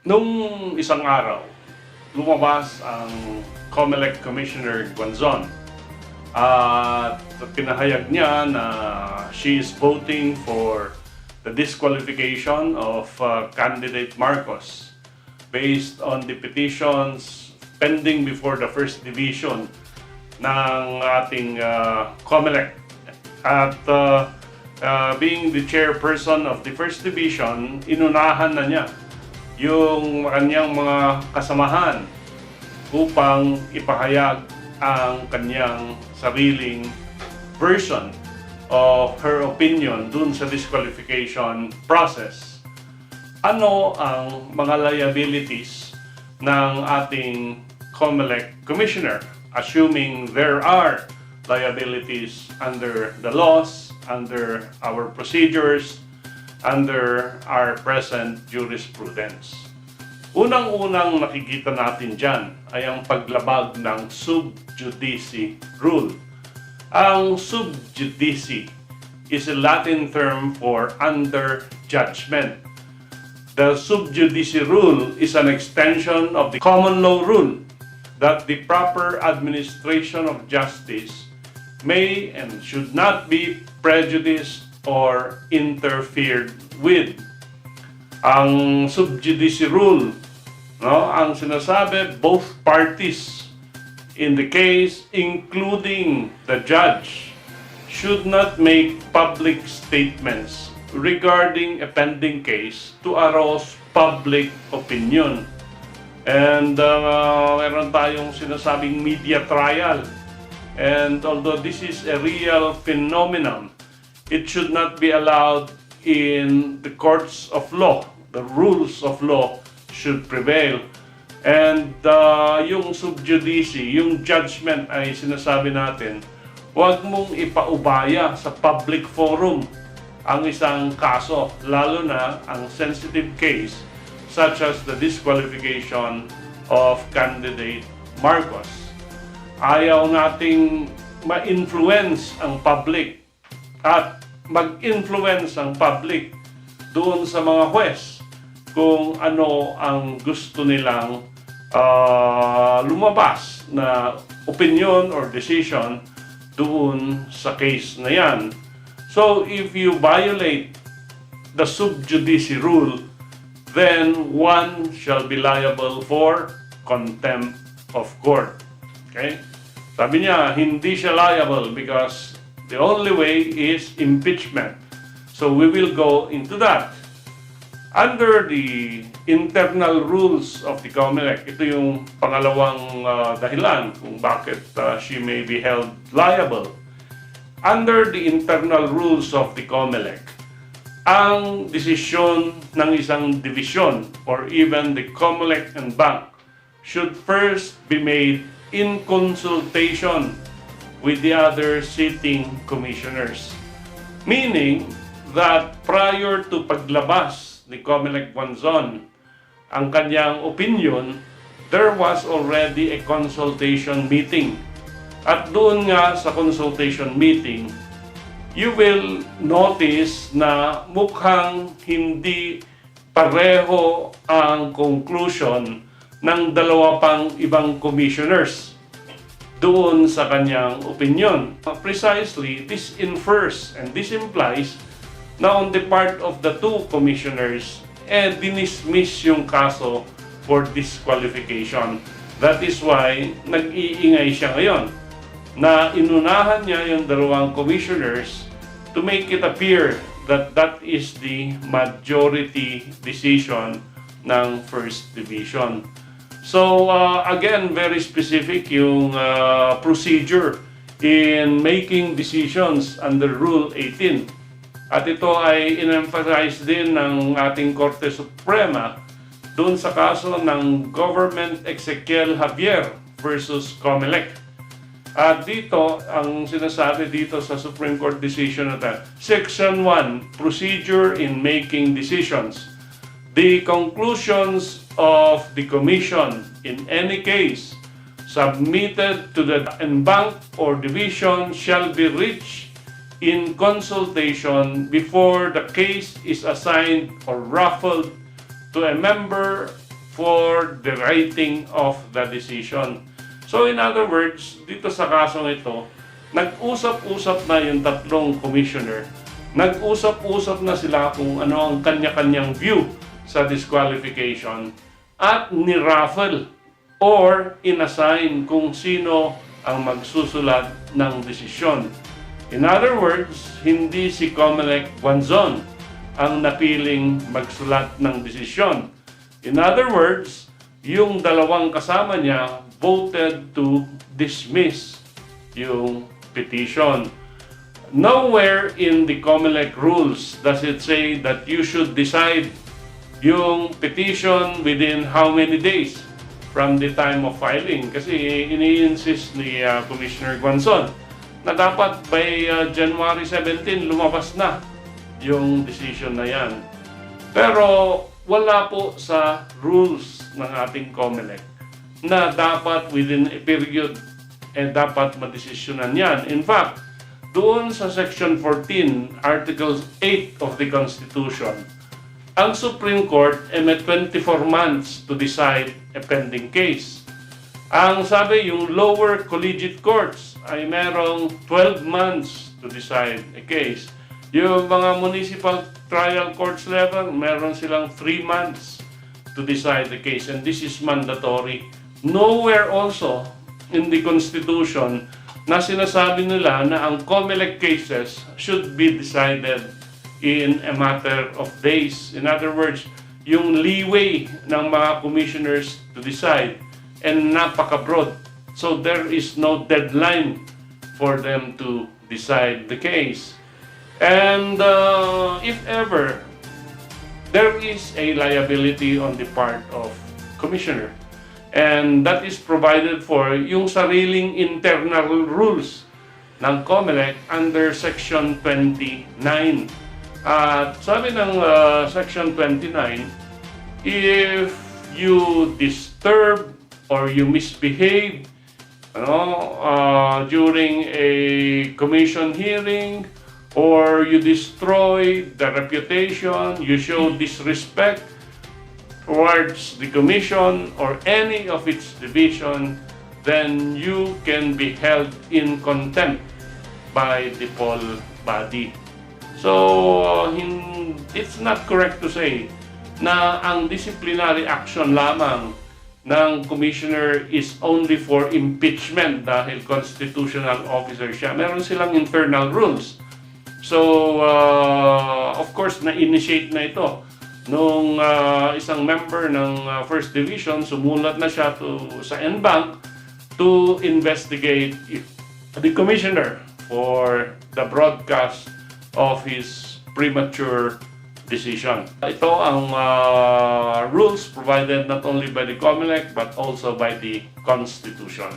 Nung isang araw, lumabas ang COMELEC Commissioner Guanzon at pinahayag niya na she is voting for the disqualification of candidate Marcos based on the petitions pending before the First Division ng ating COMELEC. At being the chairperson of the First Division, inunahan na niya yung kanyang mga kasamahan upang ipahayag ang kanyang sariling version of her opinion dun sa disqualification process. Ano ang mga liabilities ng ating COMELEC Commissioner, assuming there are liabilities under the laws, under our procedures, under our present jurisprudence. Unang-unang nakikita natin dyan ay ang paglabag ng Subjudice rule. Ang Subjudice is a Latin term for under judgment. The Subjudice rule is an extension of the common law rule that the proper administration of justice may and should not be prejudiced or interfered with. Ang Subjudice rule, ang sinasabi, both parties in the case, including the judge, should not make public statements regarding a pending case to arouse public opinion. And meron tayong sinasabing media trial. And although this is a real phenomenon, it should not be allowed in the courts of law. The rules of law should prevail. And yung subjudice, yung judgment ay sinasabi natin, huwag mong ipaubaya sa public forum ang isang kaso, lalo na ang sensitive case such as the disqualification of candidate Marcos. Ayaw nating ma-influence ang public at mag-influence ang public doon sa mga huwes kung ano ang gusto nilang lumabas na opinion or decision doon sa case na yan. So if you violate the Subjudice rule, then one shall be liable for contempt of court. Okay? Sabi niya, hindi siya liable because the only way is impeachment. So we will go into that. Under the internal rules of the COMELEC, ito yung pangalawang dahilan kung bakit she may be held liable. Under the internal rules of the COMELEC, ang desisyon ng isang division or even the COMELEC and bank should first be made in consultation with the other sitting commissioners. Meaning that prior to paglabas ni COMELEC Guanzon ang kanyang opinion, there was already a consultation meeting. At doon nga sa consultation meeting, you will notice na mukhang hindi pareho ang conclusion ng dalawa pang ibang commissioners doon sa kanyang opinion. Precisely, this infers and this implies na on the part of the two commissioners, dinismiss yung kaso for disqualification. That is why nag-iingay siya ngayon na inunahan niya yung dalawang commissioners to make it appear that that is the majority decision ng First Division. So again, very specific yung procedure in making decisions under Rule 18. At ito ay in-emphasize din ng ating Korte Suprema doon sa kaso ng Government Ezequiel Javier versus COMELEC. At dito, ang sinasabi dito sa Supreme Court decision na ito, Section 1, Procedure in Making Decisions. The conclusions of the Commission in any case submitted to the bank or division shall be reached in consultation before the case is assigned or raffled to a member for the writing of the decision. So in other words, dito sa kasong ito, nag-usap-usap na yung tatlong commissioner. Nag-usap-usap na sila kung ano ang kanya-kanyang view sa disqualification at ni-raffle or inassign kung sino ang magsusulat ng desisyon. In other words, hindi si Comelec Guanzon ang napiling magsulat ng desisyon. In other words, yung dalawang kasama niya voted to dismiss yung petition. Nowhere in the Comelec rules does it say that you should decide yung petition within how many days from the time of filing. Kasi ini-insist ni Commissioner Guanzon na dapat by January 17 lumabas na yung decision na yan. Pero wala po sa rules ng ating Comelec na dapat within a period dapat madesisyonan yan. In fact, doon sa Section 14, Article 8 of the Constitution, ang Supreme Court may 24 months to decide a pending case. Ang sabi, yung lower collegiate courts ay merong 12 months to decide a case. Yung mga municipal trial courts level, meron silang 3 months to decide the case, and this is mandatory. Nowhere also in the Constitution na sinasabi nila na ang Comelec cases should be decided in a matter of days. In other words, yung leeway ng mga commissioners to decide and napaka-broad. So there is no deadline for them to decide the case. And if ever there is a liability on the part of commissioner, and that is provided for yung sariling internal rules ng Comelec under Section 29. At sabi ng Section 29, if you disturb or you misbehave during a commission hearing, or you destroy the reputation, you show disrespect towards the commission or any of its division, then you can be held in contempt by the poll body. So, it's not correct to say na ang disciplinary action lamang ng commissioner is only for impeachment dahil constitutional officer siya. Meron silang internal rules. So, of course, na-initiate na ito. Nung isang member ng First Division, sumulat na siya sa NBank to investigate the commissioner for the broadcast of his premature decision. Ito ang rules provided not only by the Comelec but also by the Constitution.